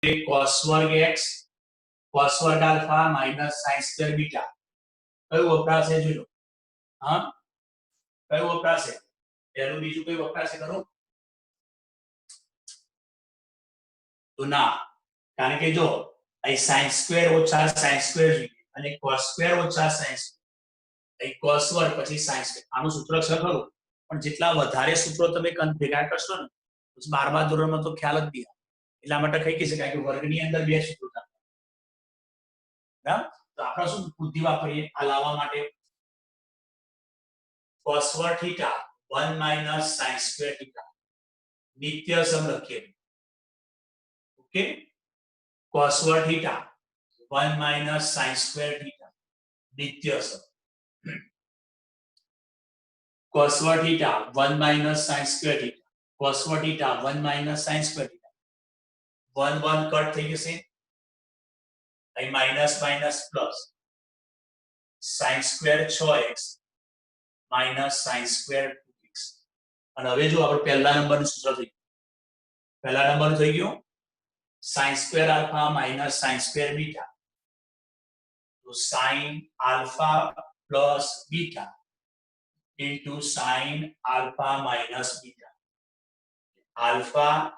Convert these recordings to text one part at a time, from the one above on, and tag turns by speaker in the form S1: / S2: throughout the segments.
S1: cos વર્ગ x cos વર્ગ alpha minus sin square beta કયું વપરાશે જોઈ લો હા કયું વપરાશે પહેલું બીજું કયું વપરાશે કરો તો ના કારણ કે જો અહીં sin સ્ક્વેર ઓછા sin સ્ક્વેર અને cos સ્ક્વેર ઓછા sin અહીં cos વર્ગ પછી sin સ્ક્વેર આનું સૂત્ર છે ખરું પણ જેટલા વધારે સૂત્રો તમે ભેગા કરશો ને પછી 12મા ધોરણમાં તો ખ્યાલ જ નહીં એટલા માટે કહી શકાય કે વર્ગની અંદર બે સૂત્રો થાય બરાબર તો આપણે શું બુદ્ધિ વાપરીએ આ લાવવા માટે cos વર્ગ થીટા 1 - sin સ્ક્વેર થીટા નિત્ય સમ લખીએ ઓકે cos વર્ગ થીટા 1 - sin સ્ક્વેર થીટા નિત્ય સમ cos વર્ગ theta 1 - sin square theta cos વર્ગ theta 1 - sin square theta 1 1 cut થઈ જશે અહીં minus minus plus sin square 6x minus sin square 2x અને હવે જો આપણે પહેલા નંબરનું સૂત્ર થઈ પહેલા નંબર થઈ ગયો sin square alpha minus sin square beta તો sin alpha plus beta into sin alpha minus beta alpha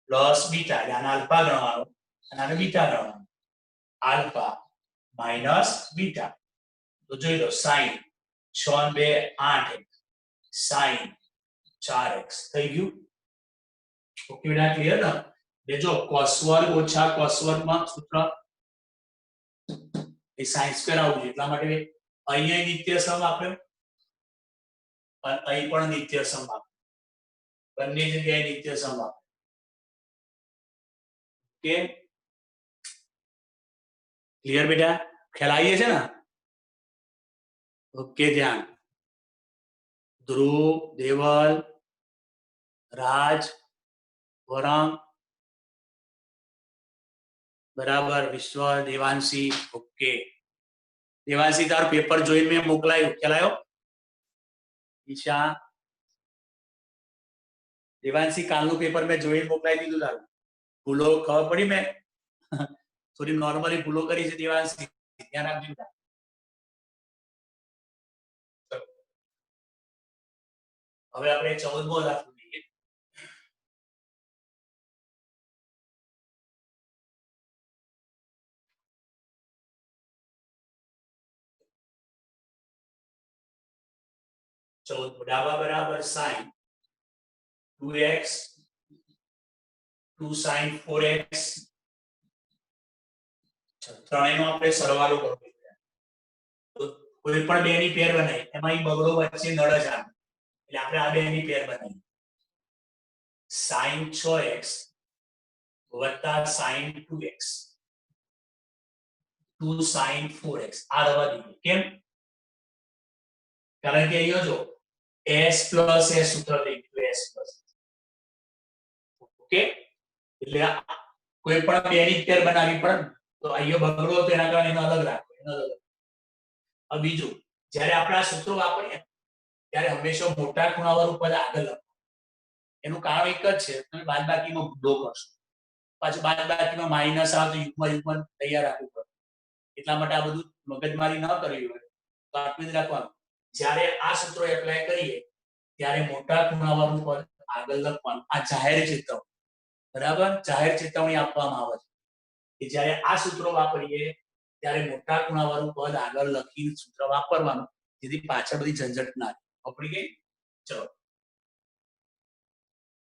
S1: plus beta यानी alpha गणવાનો અને આને beta ગણવાનો alpha minus beta તો જોઈ લો sin 6 2 8 sin 4x થઈ ગયું ઓકે બેટા ક્લિયર ને દેજો cos વર્ગ ઓછા cos વર્ગમાં સૂત્ર એ sin સ્ક્વેર આવું એટલા માટે અહીંયા નિત્ય સમ આપ્યો और અહીં પણ નિત્ય સમ આપે બંને જગ્યાએ નિત્ય સમ આપે ઓકે ક્લિયર બેટા ખ્યાલ આવી છે ને ઓકે ધ્યાન ધ્રુવ દેવલ રાજ વરંગ બરાબર વિશ્વ દેવાંશી ઓકે દેવાંશી તાર પેપર જોઈને મેં મોકલાયું ખ્યાલ આવ્યો ईशा देवांशी कालनु पेपर में જોઈને મોકલાઈ દીધું તારું ભૂલો ખબર પડી મેં થોડી નોર્મલી ભૂલો કરી છે દેવાંશી ધ્યાન રાખજો હવે આપણે 14મો દાખલો લઈએ डाबा बराबर sin 2x 2 sin 4x ત્રણેયનો આપણે સરવાળો કરવો છે તો કોઈ પણ બેની પેર બનાવી એમાં ઈ બગડો વચ્ચે નળ જ આવે એટલે આપણે આ બેની પેર બનાવી sin 6x વત્તા sin 2x 2 sin 4x આ રવા દીધું કેમ કારણ કે અહીંયા જો s plus s સૂત્ર થઈ ગયું s plus ઓકે એટલે કોઈ પણ બેની પેર બનાવી પડે તો અહીંયા બગડો તો એના કારણે એનો અલગ રાખો એનો અલગ હવે બીજું જ્યારે આપણે આ સૂત્રો વાપરીએ ત્યારે હંમેશા મોટા ખૂણાવાળું પદ આગળ લખો એનું કારણ એક જ છે તમે બાદબાકીમાં ભૂલો કરશો પાછું બાદબાકીમાં માઈનસ આવે તો યુગ્મ તૈયાર રાખવું પડે એટલા માટે આ બધું મગજમારી ન કરવી હોય તો આટલું જ રાખવાનું જ્યારે આ સૂત્રો એપ્લાય કરીએ ત્યારે મોટા ખૂણાવાળું પદ આગળ લખવાનું આ જાહેર ચેતવણી બરાબર જાહેર ચેતવણી આપવામાં આવે છે કે જ્યારે આ સૂત્રો વાપરીએ ત્યારે મોટા ખૂણાવાળું પદ આગળ લખીને સૂત્ર વાપરવાનું જેથી પાછળ બધી ઝંઝટ ના થાય પડી ગઈ ચલો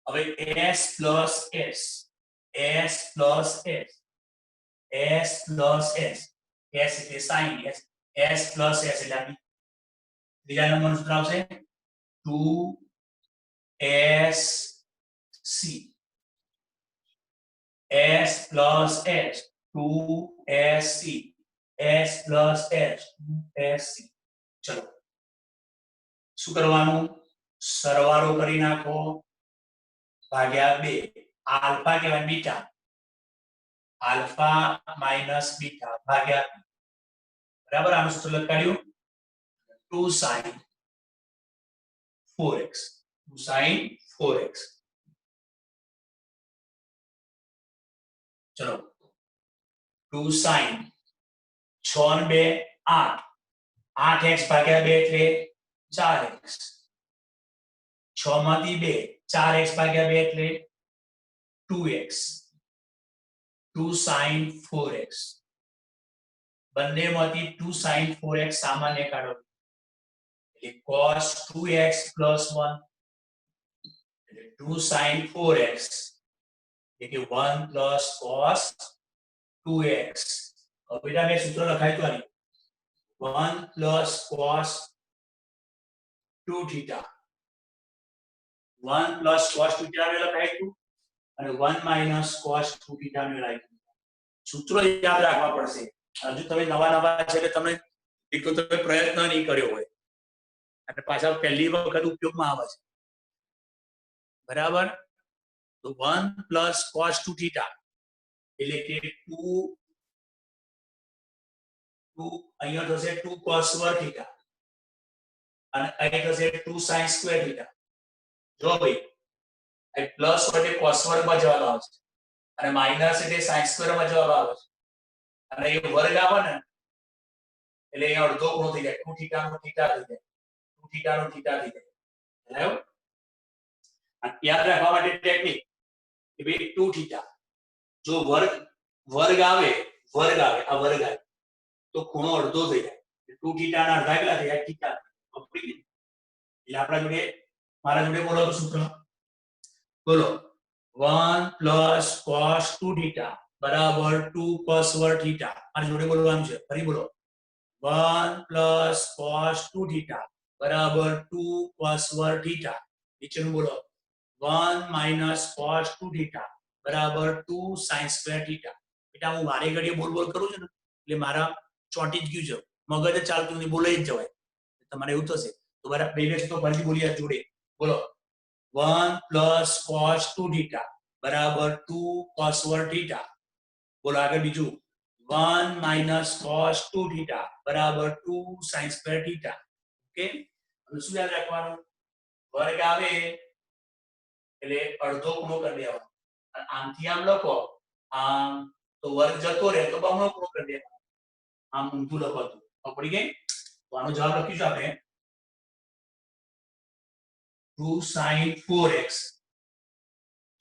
S1: હવે s plus s s plus s s plus s s એટલે sin s s plus s એટલે બીજા નંબરનું સૂત્ર આવશે 2s c s plus s 2sc s plus s 2sc ચલો શું કરવાનું સરવાળો કરી નાખો ભાગ્યા 2 આલ્ફા કહેવાય બીટા આલ્ફા માઈનસ બીટા ભાગ્યા બરાબર આનું સૂત્ર લખાડ્યું 2 sin 4x 2 sin 4x चलो 2 sin 6 ને 2 8 8x ભાગ્યા 2 એટલે 4x 6 માંથી 2 4x ભાગ્યા 2 એટલે 2x 2 sin 4x બંનેમાંથી 2 sin 4x સામાન્ય કાઢો એટલે cos 2x plus 1 એટલે 2 sin 4x એટલે 1 plus cos 2x હવે બેટા મેં સૂત્ર લખાયું તો આની 1 plus cos 2 theta 1 plus cos 2 theta મેં લખાયું અને 1 minus cos 2 theta મેં લખાયું સૂત્રો યાદ રાખવા પડશે હજુ તમે નવા નવા છે એટલે તમે એક તો તમે પ્રયત્ન નહીં કર્યો હોય અને પાછા પહેલી વખત ઉપયોગમાં આવે છે બરાબર તો 1 plus cos 2 theta એટલે કે 2 અહીંયા થશે 2 cos square theta અને અહીં થશે 2 sin square theta જો ભાઈ અહીં પ્લસ એટલે cos square માં જવાબ આવે છે અને માઈનસ એટલે sin square માં જવાબ આવે છે અને એ વર્ગ આવે ને એટલે અહીંયા અડધો ખૂણો થઈ જાય 2 theta નો theta થઈ જાય 2 theta નો theta થઈ જાય બરાબર અને યાદ રાખવા માટે ટેકનિક કે ભાઈ 2 theta જો વર્ગ આવે આ વર્ગ આવે તો ખૂણો અડધો થઈ જાય 2 theta ના અડધા કેટલા થઈ જાય theta એટલે આપણા જોડે મારા જોડે બોલો તો સૂત્ર બોલો 1 plus cos 2 theta બરાબર 2 cos square theta મારી જોડે બોલવાનું છે ફરી બોલો 1 plus cos 2 theta બરાબર 2 cos square theta નીચેનું બોલો 1 minus cos 2 theta બરાબર 2 sin square theta બેટા હું વારે ઘડીએ બોલ કરું છું ને એટલે મારા ચોંટી જ ગયું છે મગજ ચાલતું નહીં બોલાઈ જ જવાય તમારે એવું થશે તો બરાબર બે તો ફરીથી બોલીએ જોડે બોલો 1 plus cos 2 theta બરાબર 2 cos square theta બોલો આગળ બીજું 1 minus cos 2 theta બરાબર 2 sin square theta ઓકે હવે શું યાદ રાખવાનું વર્ગ આવે એટલે અડધો ખૂણો કરી દેવાનો અને આમથી આમ લખો આમ તો વર્ગ જતો રહે તો બમણો ખૂણો કરી દેવાનો આમ ઊંધું લખો તો પડી ગઈ તો આનો જવાબ લખીશું આપણે 2 sin 4x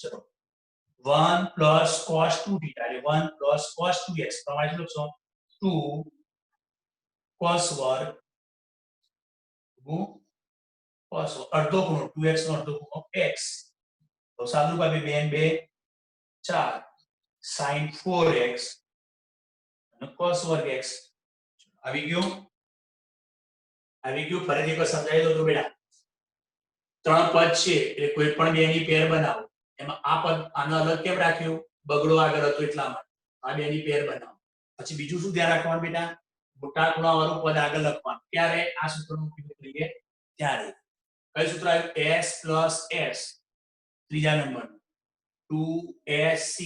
S1: ચલો 1 plus cos 2 theta એટલે 1 plus cos 2x પ્રમાણે શું લખશો 2 cos વર્ગ cos અડધો ખૂણો 2x નો અડધો ખૂણો x તો સાદું ભાઈ 2 2 4 sin 4x અને cos વર્ગ x આવી ગયું ફરીથી એકવાર સમજાવી દો તો બેટા ત્રણ પદ છે એટલે કોઈ પણ બે ની પેર બનાવો એમાં આ પદ આનો અલગ કેમ રાખ્યો બગડો આગળ હતો એટલા માટે આ બે ની પેર બનાવો પછી બીજું શું ધ્યાન રાખવાનું બેટા મોટા ખૂણા વાળું પદ આગળ લખવાનું ત્યારે આ સૂત્રનો ઉપયોગ કરીએ ત્યારે કયું સૂત્ર આવ્યું s plus s ત્રીજા નંબર 2sc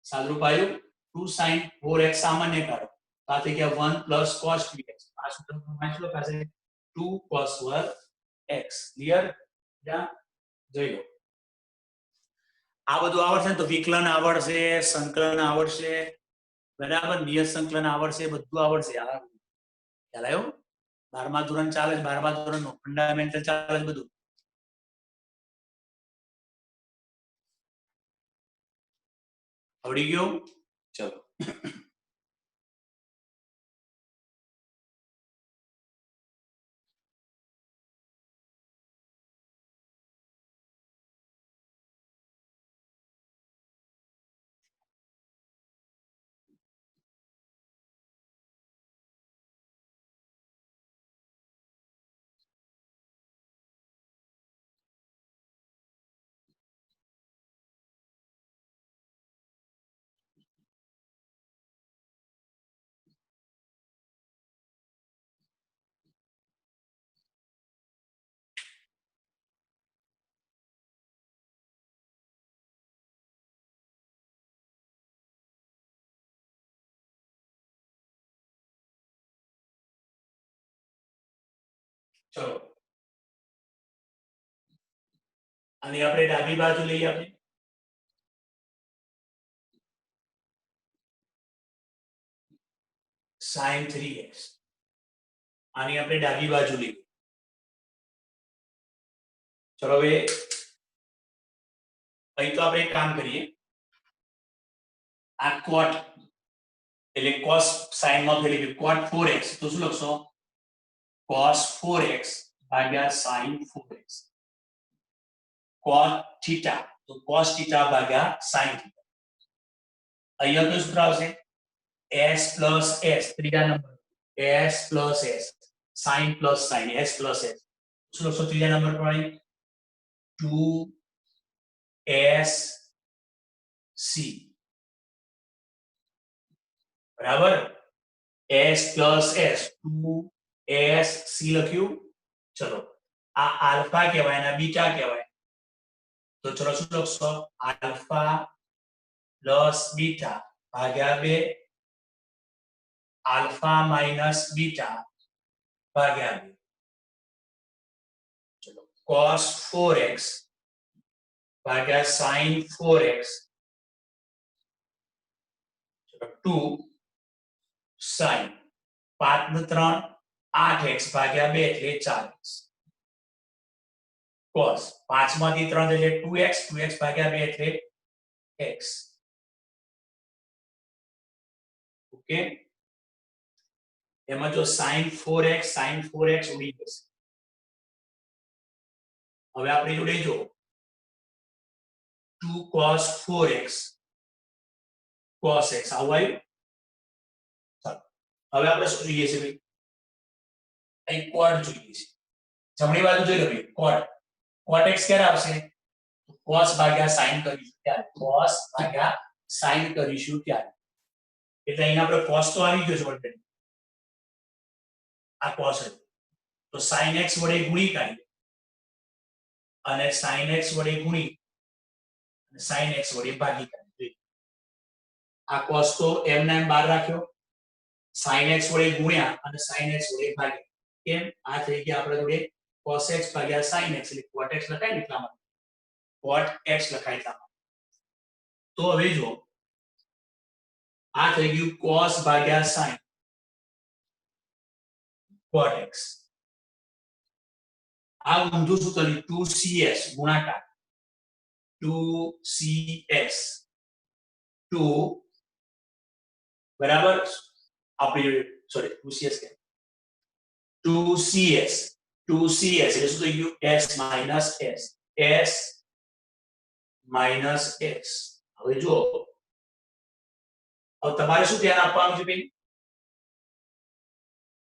S1: સાદુરૂપ આવ્યું 2 sin 4x સામાન્ય કાઢો આ થઈ ગયા 1 plus cos 2x આ સૂત્ર પ્રમાણે શું લખાશે 2 cos વર્ગ x ક્લિયર જોઈ લો આ બધું આવડશે તો વિકલન આવડશે સંકલન આવડશે બરાબર નિયત સંકલન આવડશે બધું આવડશે ખ્યાલ આવ્યો 12મા ધોરણ ચાલે છે 12મા ધોરણનું ફંડામેન્ટલ ચાલે છે બધું આવડી ગયું ચલો ચલો અને આપણે ડાબી બાજુ લઈએ આપણે sin 3x આની આપણે ડાબી બાજુ લઈએ ચલો હવે અહીં તો આપણે એક કામ કરીએ આ cot એટલે cos sin માં ફેરવી cot 4x તો શું લખશો cos 4x ભાગ્યા sin 4x cot theta તો cos theta ભાગ્યા sin theta અહીંયા તો સૂત્ર આવશે s plus s ત્રીજા number s plus s sin plus sin s plus s શું લખશો ત્રીજા નંબર પર 2s c બરાબર s plus s 2s c લખ્યું ચલો આ આલ્ફા કહેવાય અને બીટા કહેવાય તો ચલો શું લખશો આલ્ફા પ્લસ બીટા ભાગ્યા 2 આલ્ફા માઈનસ બીટા ભાગ્યા 2 ચલો cos 4x ભાગ્યા sin 4x 2 sin 5 ને 3 8x ભાગ્યા 2 એટલે 4x cos 5 માંથી 3 એટલે 2x 2x ભાગ્યા 2 એટલે x ઓકે એમાં જો sin 4x ઉડી જશે હવે આપણે જોડે જો 2 cos 4x cos x આવું આવ્યું હવે આપણે શું જોઈએ છે ભાઈ અહીં cot જોઈએ છે જમણી બાજુ જોઈ લો ભાઈ cot x ક્યારે આવશે cos ભાગ્યા sin કરીશું ત્યારે cos ભાગ્યા sin કરીશું ત્યારે એટલે અહીં આપણે cos તો આવી ગયો છે ઓલરેડી આ cos છે તો sin x વડે ગુણી કાઢીએ અને sin x વડે ગુણી અને sin x વડે ભાગી કાઢીએ આ cos તો એમને એમ બહાર રાખ્યો sin x વડે ગુણ્યા અને sin x વડે ભાગ્યા કેમ આ થઈ ગયા આપણે જોડે cos x ભાગ્યા sin x એટલે cot x લખાય ને એટલા માટે cot x લખાય એટલા માટે તો હવે જો આ થઈ ગયું cos ભાગ્યા sin cot x આ ઊંધું સૂત્ર 2cs ગુણાકાર 2cs 2 બરાબર આપણે સોરી 2cs કે 2cs એટલે શું થઈ ગયું s minus x હવે જો હવે તમારે શું ધ્યાન આપવાનું છે ભાઈ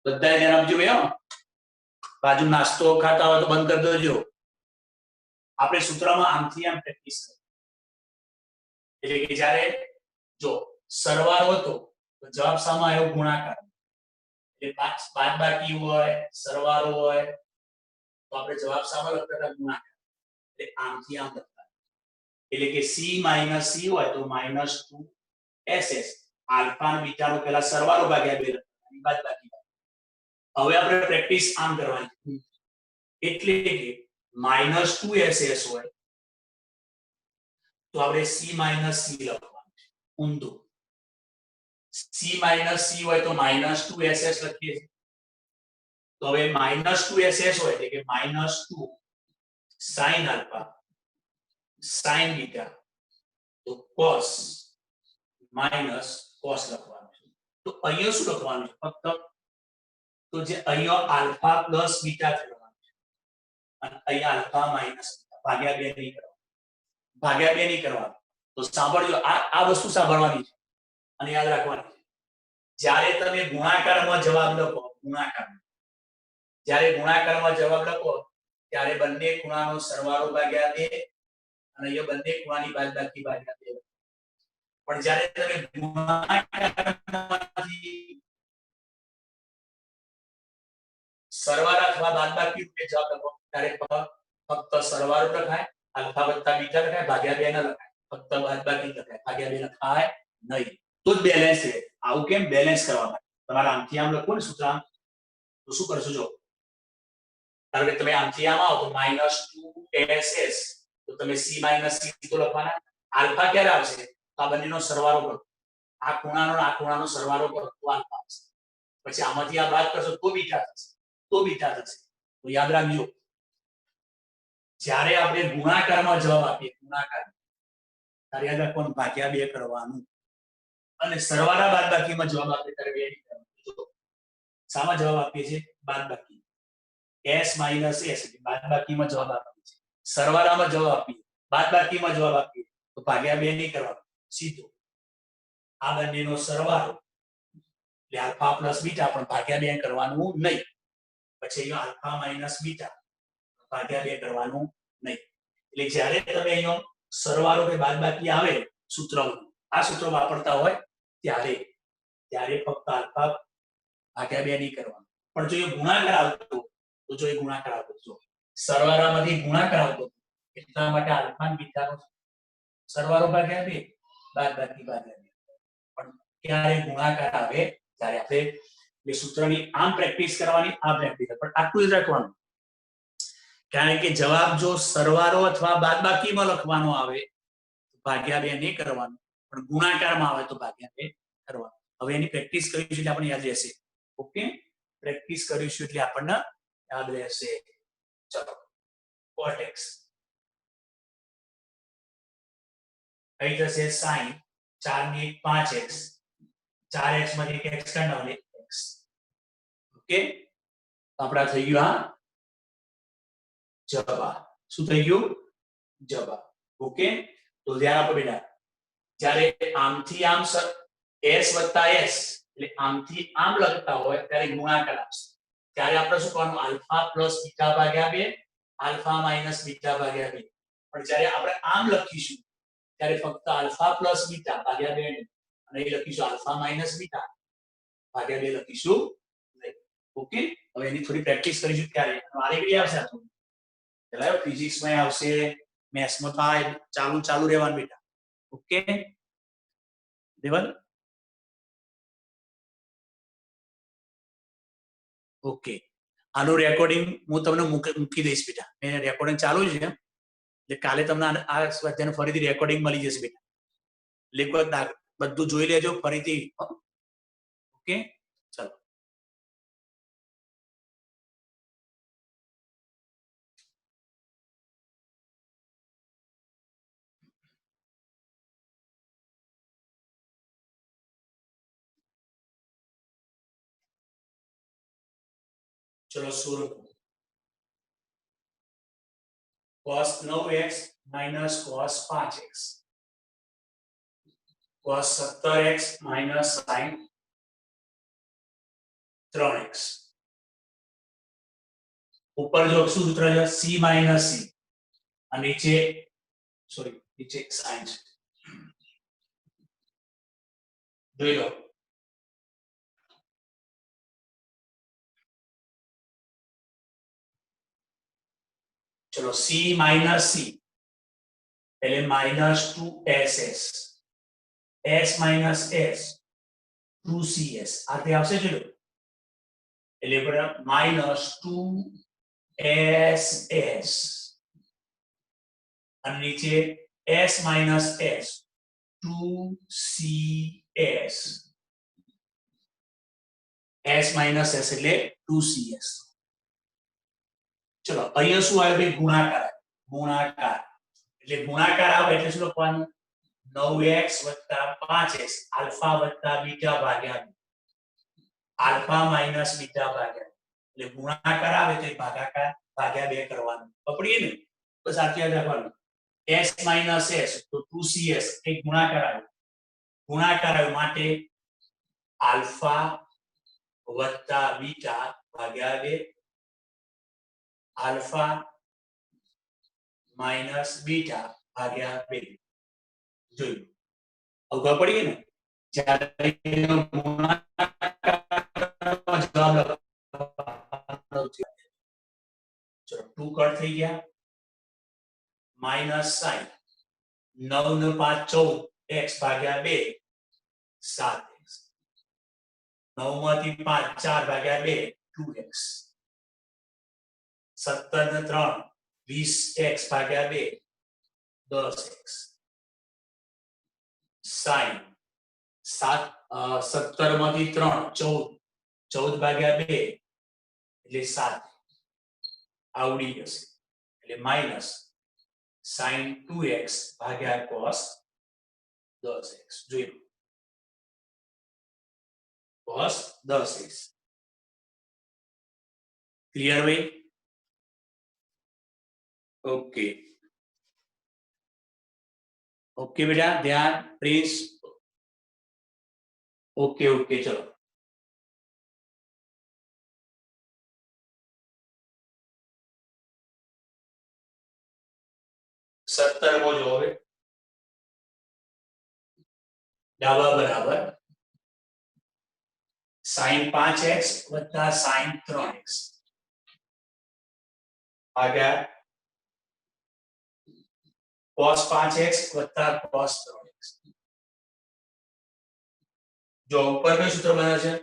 S1: બધાએ ધ્યાન આપજો ભાઈ બાજુ નાસ્તો ખાતા હોય તો બંધ કરી દેજો આપણે સૂત્રમાં આમથી આમ પ્રેક્ટિસ એટલે કે જ્યારે જો સરવાળો હતો તો જવાબ સામે આવ્યો ગુણાકાર એટલે બાદબાકી હોય સરવાળો હોય તો આપણે જવાબ સામે લખતા હતા ગુણાકાર એટલે આમથી આમ લખતા એટલે કે c - c હોય તો -2ss આલ્ફા અને બીટા નો પહેલા સરવાળો ભાગ્યા 2 લખવાની બાદબાકી હવે આપણે પ્રેક્ટિસ આમ કરવાની એટલે કે -2ss હોય તો આપણે c - c લખવાનું છે ઊંધું c - c હોય તો -2ss લખીએ છીએ તો હવે -2ss હોય એટલે કે -2 sin આલ્ફા sin બીટા તો cos cos લખવાનું છે તો અહીંયા શું લખવાનું છે ફક્ત તો જે અહીંયા આલ્ફા પ્લસ બીટા કરવાનું છે અને અહીંયા આલ્ફા માઈનસ ભાગ્યા 2 નહીં કરવાનું ભાગ્યા 2 નહીં કરવાનું તો સાંભળજો આ વસ્તુ સાંભળવાની છે અને યાદ રાખવાની છે જ્યારે તમે ગુણાકારમાં જવાબ લખો જ્યારે ગુણાકારમાં જવાબ લખો ત્યારે બંને ખૂણાનો સરવાળો ભાગ્યા 2 અને અહીંયા બંને ખૂણાની બાદબાકી ભાગ્યા 2 પણ જ્યારે તમે ગુણાકારમાંથી સરવાળા અથવા બાદબાકી રૂપે જવાબ લખો ત્યારે ફક્ત સરવાળો લખાય આલ્ફા વત્તા બીટા લખાય ભાગ્યા 2 ન લખાય ફક્ત બાદબાકી લખાય ભાગ્યા 2 લખાય નહીં તો જ બેલેન્સ છે આવું કેમ બેલેન્સ કરવા માટે તમારે આમથી આમ લખો ને સૂત્ર તો શું કરશો જો કારણ કે તમે આમથી આમ આવો તો -2ss તો તમે c - c તો લખવાના આલ્ફા ક્યારે આવશે તો આ બંનેનો સરવાળો કરો આ ખૂણાનો સરવાળો કરો તો આલ્ફા આવશે પછી આમાંથી આ બાદ કરશો તો બીટા થશે, તો યાદ રાખજો જ્યારે આપણે ગુણાકારમાં જવાબ આપીએ ગુણાકાર ત્યારે યાદ રાખવાનું ભાગ્યા 2 કરવાનું અને સરવાળા બાદબાકીમાં જવાબ આપીએ ત્યારે 2 નહીં કરવાનું. સામા જવાબ આપીએ છીએ બાદબાકી s - s બાદબાકીમાં જવાબ આપીએ છીએ, સરવાળામાં જવાબ આપીએ બાદબાકીમાં જવાબ આપીએ તો ભાગ્યા 2 નહીં કરવાનું, સીધો આ બંનેનો સરવાળો એટલે આલ્ફા પ્લસ બીટા પણ ભાગ્યા 2 કરવાનું નહીં. પછી આલ્ફા માઈનસ બીટા ભાગ્યા 2 કરવાનું નહીં. એટલે જ્યારે તમે અહીંયા સરવાળો કે બાદબાકી આવે સૂત્રમાં આ સૂત્ર વાપરતા હોય ત્યારે ફક્ત આલ્ફા ભાગ્યા 2 નહીં કરવાનું. પણ જો એ ગુણાકાર આવતો તો જો એ ગુણાકાર આવતો જો સરવાળામાંથી ગુણાકાર આવતો એટલા માટે આલ્ફા અને બીટાનો સરવાળો ભાગ્યા 2 બાદબાકી ભાગ્યા 2. પણ ક્યારે ગુણાકાર આવે ત્યારે આપણે એ સૂત્રની આમ પ્રેક્ટિસ કરવાની આ પ્રેક્ટિસ પણ આટલું જ રાખવાનું. કારણ કે જવાબ જો સરવાળો અથવા બાદબાકીમાં લખવાનો આવે તો ભાગ્યા 2 નહીં કરવાનું, પણ ગુણાકારમાં આવે તો ભાગ્યા 2 કરવાનું. હવે એની પ્રેક્ટિસ કરીશું એટલે આપણને યાદ રહેશે. ઓકે, પ્રેક્ટિસ કરીશું એટલે આપણને યાદ રહેશે. ચલો cot x કઈ થશે sin 4 ની 5x 4x માંથી x કાઢો x. ઓકે, આપડા થઈ ગયું આ જવાબ. શું થઈ ગયું? જવાબ. ઓકે, તો ધ્યાન આપો બેટા, જ્યારે આમથી આમ s એટલે આમથી આમ લખતા હોય ત્યારે ગુણાકાર આવશે. ત્યારે આપણે શું કરવાનું? આલ્ફા પ્લસ બીટા ભાગ્યા 2 આલ્ફા માઈનસ બીટા ભાગ્યા 2. પણ જ્યારે આપણે આમ લખીશું ત્યારે ફક્ત આલ્ફા પ્લસ બીટા ભાગ્યા 2 અને એ લખીશું આલ્ફા માઈનસ બીટા ભાગ્યા 2 લખીશું નહીં. ઓકે, હવે એની થોડી પ્રેક્ટિસ કરીશું. ત્યારે મારે બી આવશે આ થોડું પેલા ફિઝિક્સ માં આવશે, મેથ્સ માં થાય, ચાલુ રહેવાનું બેટા. ઓકે દેવલ, ઓકે, આનું રેકોર્ડિંગ હું તમને મૂકી દઈશ બેટા. મેં રેકોર્ડિંગ ચાલુ છે એટલે કાલે તમને આ સ્વાધ્યાયનું ફરીથી રેકોર્ડિંગ મળી જશે બેટા. એટલે બધું જોઈ લેજો ફરીથી. ઓકે, ચલો શરૂ. cos 9x minus cos 5x cos 17x minus sin 3x. ऊपर जो सूत्र है c minus c और नीचे sin જોઈ લો. चलो c minus c એટલે minus 2ss s minus s 2cs આ તે આવશે જોઈ લો. એટલે બરાબર minus 2ss અને નીચે s minus s 2cs s minus s એટલે 2cs. चलो અહીંયા શું આવે ભાઈ? ગુણાકાર. ગુણાકાર એટલે ગુણાકાર આવે એટલે શું લખવાનું? 9x + 5x આલ્ફા + બીટા ભાગ્યા આલ્ફા માઈનસ બીટા ભાગ્યા એટલે ગુણાકાર આવે તો ભાગાકાર ભાગ્યા 2 કરવાનું. પકડીએ ને બસ આટલું યાદ રાખવાનું. s - s તો 2cs એ ગુણાકાર આવે. ગુણાકાર આવે માટે આલ્ફા + બીટા ભાગ્યા 2 આલ્ફા માઈનસ બીટા ભાગ્યા 2 જોયું. અવગા પડીએ ને જ્યારે જવાબ ચલો 2 કટ થઈ ગયા માઈનસ sin 9 ને 5 14 x ભાગ્યા 2 7x 9 માંથી 5 4 ભાગ્યા 2 2x 17 ને 3 20x ભાગ્યા 2 10x sin 17 માંથી 3 14 14 ભાગ્યા 2 એટલે 7 આવડી જશે એટલે માઈનસ sin 2x ભાગ્યા cos 10x જોઈ લો cos 10x ક્લિયર ભાઈ ओके ओके बेटा ध्यान प्लीज ओके ओके चलो सत्तर को जो है डाबा बराबर sin 5x वत्ता sin 3x आगे cos 5x वत्ता cos 3x जो ऊपर का सूत्र बना है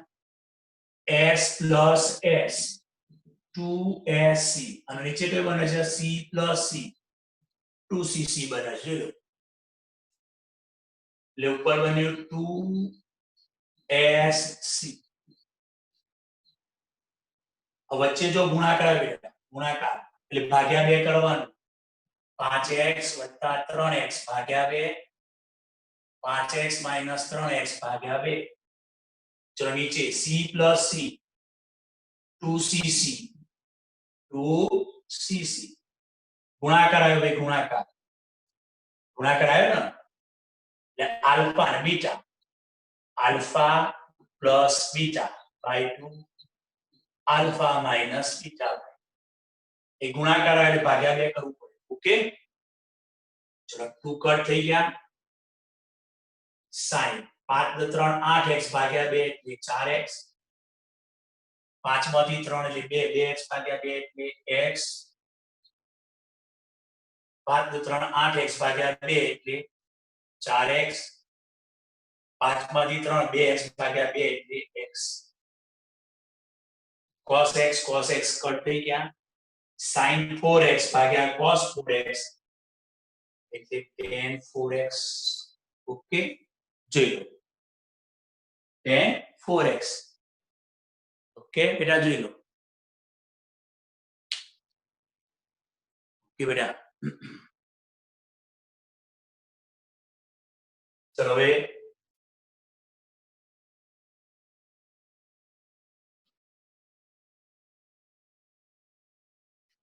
S1: s plus s 2sc અને નીચે કઈ બને છે c plus c 2cc બને છે એટલે ઉપર બન્યું 2sc વચ્ચે જો ગુણાકાર બેટા ગુણાકાર એટલે ભાગ્યા 2 કરવાનું 5x વત્તા 3x ભાગ્યા 2 5x minus 3x ભાગ્યા 2 ચલો નીચે c plus c 2cc 2cc ગુણાકાર આવ્યો ભાઈ ગુણાકાર આવ્યો ને એટલે આલ્ફા અને beta alpha plus beta by 2 alpha minus beta એ ગુણાકાર આવે એટલે ભાગ્યા 2 કરવું પડે ઓકે ચલો 2 કટ થઈ ગયા sin 5 + 3 8x ભાગ્યા 2 એટલે 4x 5 માંથી 3 એટલે 2 2x ભાગ્યા 2 એટલે x 5 + 3 8x ભાગ્યા 2 એટલે 4x 5 માંથી 3 2x ભાગ્યા 2 એટલે x cos x કટ થઈ ગયા sin 4x ભાગ્યા cos 4x એટલે tan 4x ઓકે જોઈ લો tan 4x ओके बेटा જોઈ લો ઓકે બેટા ચલો હવે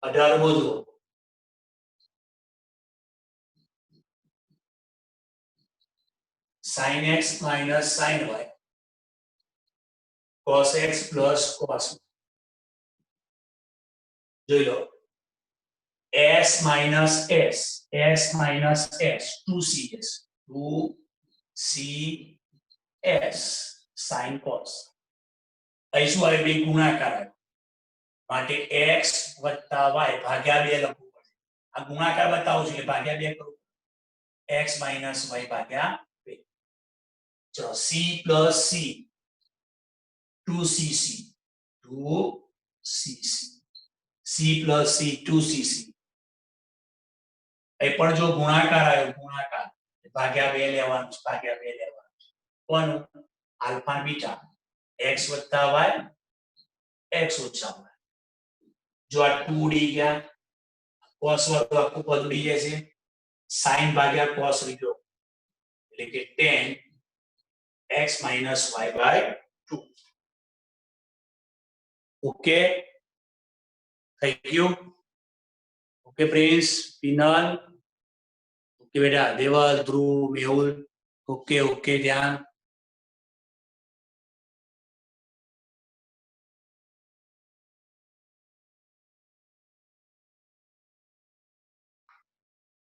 S1: અઢારમો જુઓ sin x minus sin y cos x plus cos જોઈ લો s minus s 2cs 2cs sin cos અહીં શું આવે બે ગુણાકાર આવે માટે x વત્તા y ભાગ્યા 2 લખવું પડે આ ગુણાકાર બતાવું છું એટલે ભાગ્યા 2 કરું x minus y ભાગ્યા 2 ચલો c plus c 2cc 2cc c plus c 2cc એ પણ જો ગુણાકાર આવ્યો ગુણાકાર ભાગ્યા 2 લેવાનું છે ભાગ્યા 2 લેવાનું છે કોનું આલ્ફા બીટા x વત્તા y x ઓછા y જો આ 2 ઉડી ગયા cos વાળું આખું પદ ઉડી જાય છે sin ભાગ્યા cos લીધો એટલે કે tan x minus y by 2 okay thank you okay Prince penal okay बेटा देवल ध्रुव मेहुल ओके ओके ध्यान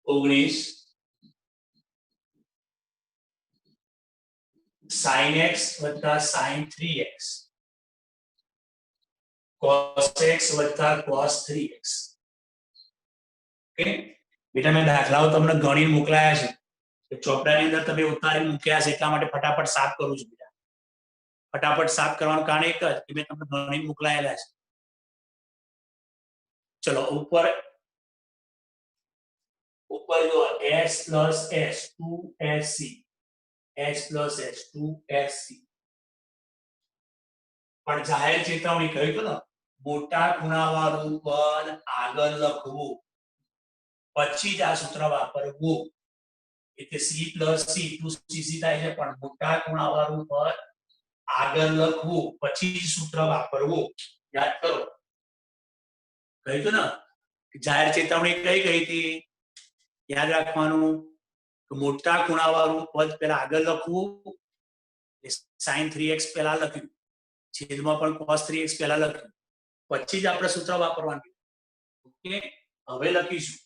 S1: ओगनीस sin x वत्ता sin 3x cos x वत्ता cos 3x ओके बेटा मैं दाखलाओ તમને ગણીને મોકલાયા છે કે ચોપડાની અંદર તમે ઉતારી મૂક્યા છે એટલા માટે ફટાફટ સાફ કરું છું બેટા ફટાફટ સાફ કરવાનું કારણ એક જ કે મેં તમને ગણીને મોકલાયેલા છે ચલો ઉપર जो s plus s 2sc s plus s 2sc પણ જાહેર ચેતવણી કહ્યું હતું ને, મોટા ખૂણાવાળું પદ આગળ લખવું પછી જ આ સૂત્ર વાપરવું. એટલે c + c 2cc થાય છે, પણ મોટા ખૂણાવાળું પદ આગળ લખવું પછી જ સૂત્ર વાપરવું. યાદ કરો, કહ્યું હતું ને જાહેર ચેતવણી કઈ હતી? યાદ રાખવાનું કે મોટા ખૂણાવાળું પદ પહેલા આગળ લખવું, sin 3x પહેલા લખ્યું, છેદમાં પણ cos 3x પહેલા લખ્યું, પછી જ આપણે સૂત્ર વાપરવાનું. ઓકે, હવે લખીશું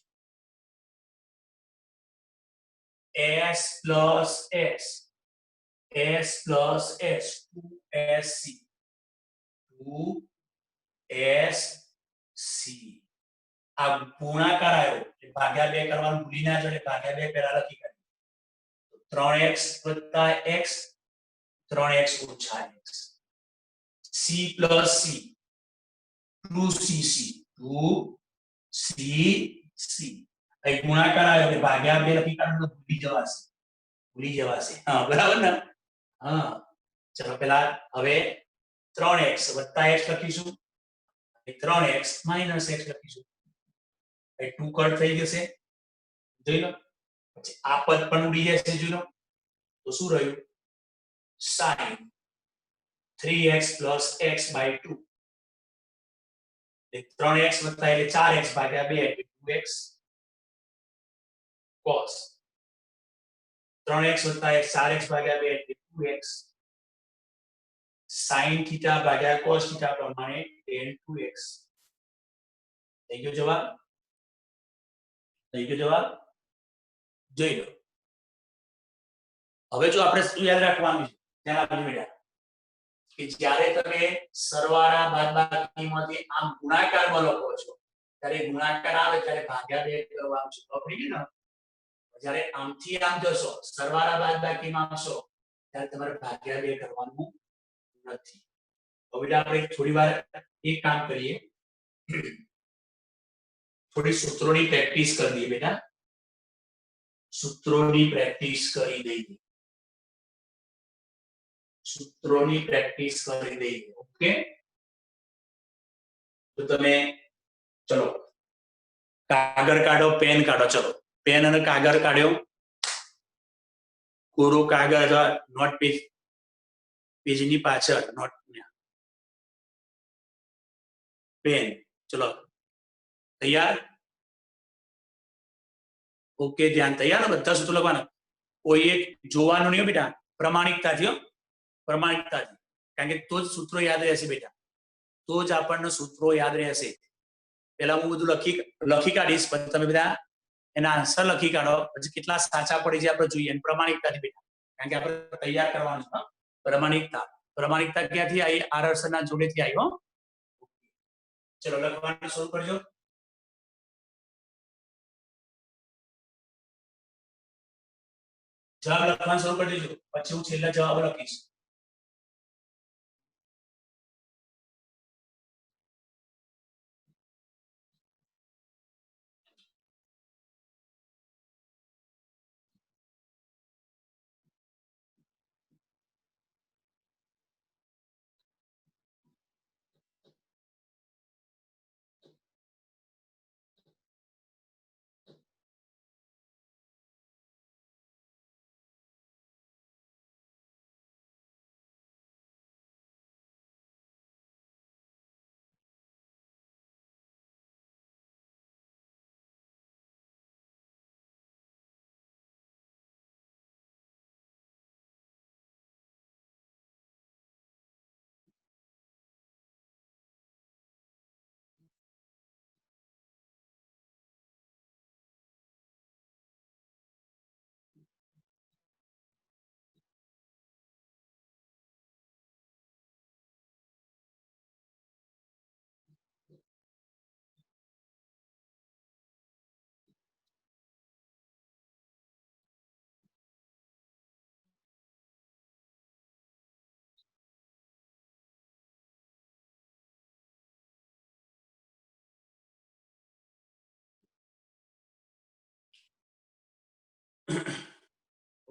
S1: s plus s, s plus s, 2sc, 2sc. આ ગુણાકાર આવ્યો એટલે ભાગ્યા 2 કરવાનું ભૂલી ના જડે, ભાગ્યા 2 પહેલા લખી કાઢીએ. 3x + x, 3x - x, c plus c, 2cc, 2cc. અહીં ગુણાકાર આવ્યો એટલે ભાગ્યા 2 લખી કાઢવાનું તો ભૂલી જવાશે. હા, બરાબર ને? હા, ચલો પેલા હવે 3x + x લખીશું, 3x - x લખીશું. 2 કટ થઈ જશે, જોઈ લો. પછી આ પદ પણ ઉડી જશે, જોઈ લો. તો શું રહ્યું? sin 3x + x/2. 3x + એટલે 4x / 2 એટલે 2x cos. 3x + x 4x / 2 એટલે 2x sin θ / cos θ પ્રમાણે tan 2x. થઈ ગયો જવાબ? થઈ ગયો જવાબ? જોઈ લો. હવે જો આપણે શું યાદ રાખવાનું છે, ધ્યાન આપજો બેટા, કે જ્યારે તમે સરવાળા બાદબાકીમાંથી આમ ગુણાકારમાં લખો છો, ત્યારે ગુણાકાર આવે ત્યારે ભાગ્યા 2 કરવાનું છે. પકડી ગયું ને? જ્યારે આમથી આમ જશો, સરવાળા બાદબાકીમાં આવશો, ત્યારે તમારે ભાગ્યા 2 કરવાનું નથી. હવે આપણે થોડી વાર એક કામ કરીએ, થોડી સૂત્રોની પ્રેક્ટિસ કરી દઈએ બેટા. સૂત્રોની પ્રેક્ટિસ કરી દઈએ. સૂત્રોની પ્રેક્ટિસ કરી દઈએ. ઓકે, તો તમે ચલો કાગળ કાઢો, પેન કાઢો. ચલો પેન અને કાગળ કાઢ્યો, કોરો કાગળ અથવા નોટ પેજ, પેજની પાછળ નોટ પેન. ચલો તૈયાર? ઓકે, ધ્યાન. તૈયાર? બધા સૂત્રો લખવાના, કોઈ એક જોવાનું નહીં બેટા, પ્રમાણિકતાથી. પ્રમાણિકતાથી, કારણ કે તો જ સૂત્રો યાદ રહેશે બેટા, તો જ આપણને સૂત્રો યાદ રહેશે. પહેલા હું બધું લખી કાઢીશ, પછી તમે બધા એના આન્સર લખી કાઢો, પછી કેટલા સાચા પડે છે આપણે જોઈએ. પ્રમાણિકતાથી બેટા, કારણ કે આપણે તૈયાર કરવાનું છે. પ્રમાણિકતા. પ્રમાણિકતા ક્યાંથી આવી? આરસના જોડેથી આવી. ચલો લખવાનું શરૂ કરજો. જવાબ લખવાનું શરૂ કરી દેજો, પછી હું છેલ્લા જવાબ લખીશ.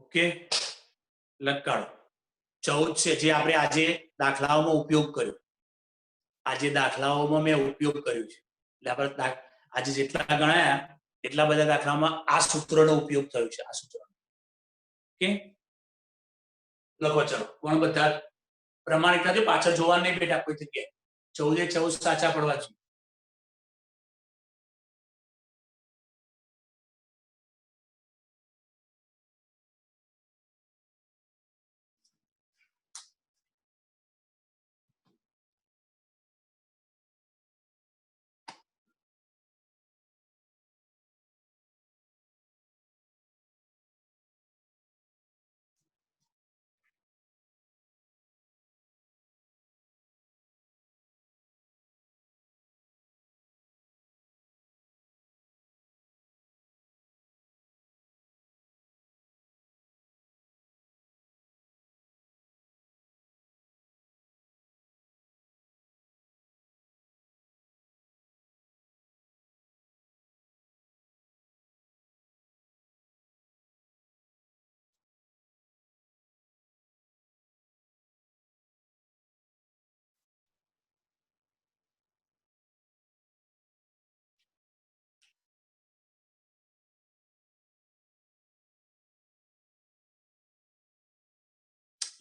S1: ઓકે, લખાડો. 14 છે જે આપણે આજે દાખલાઓમાં ઉપયોગ કર્યો. આજે દાખલાઓમાં મેં ઉપયોગ કર્યો છે એટલે આપણે આજે જેટલા ગણાયા એટલા બધા દાખલામાં આ સૂત્રનો ઉપયોગ થયો છે. આ સૂત્ર ઓકે લખો. ચલો કોણ બધા પ્રમાણિકતાથી પાછળ જોવા નહીં બેટા કોઈ જગ્યાએ. 14 સાચા પડવા જોઈએ.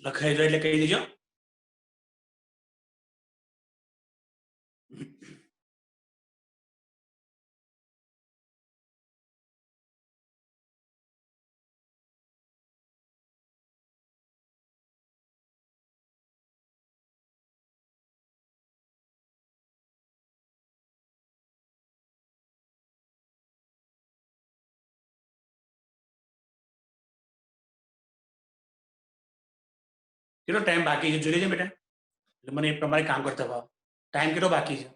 S1: લખાઈ જાય એટલે કહી દેજો. કેટલો ટાઈમ બાકી છે જોઈ લેજો બેટા. એટલે મને એ પ્રમાણે કામ કરતા ભાવ. ટાઈમ કેટલો બાકી છે?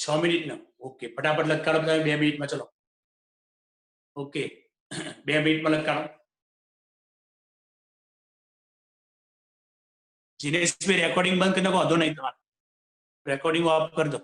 S1: 6 મિનિટનો. ઓકે ફટાફટ લટકાડો બધા 2 મિનિટમાં. ચલો ઓકે 2 મિનિટમાં લટકાડો. જીનેશભાઈ રેકોર્ડિંગ બંધ કરી નાખો, વાંધો નહીં તમારે. રેકોર્ડિંગ ઓફ કરી દો.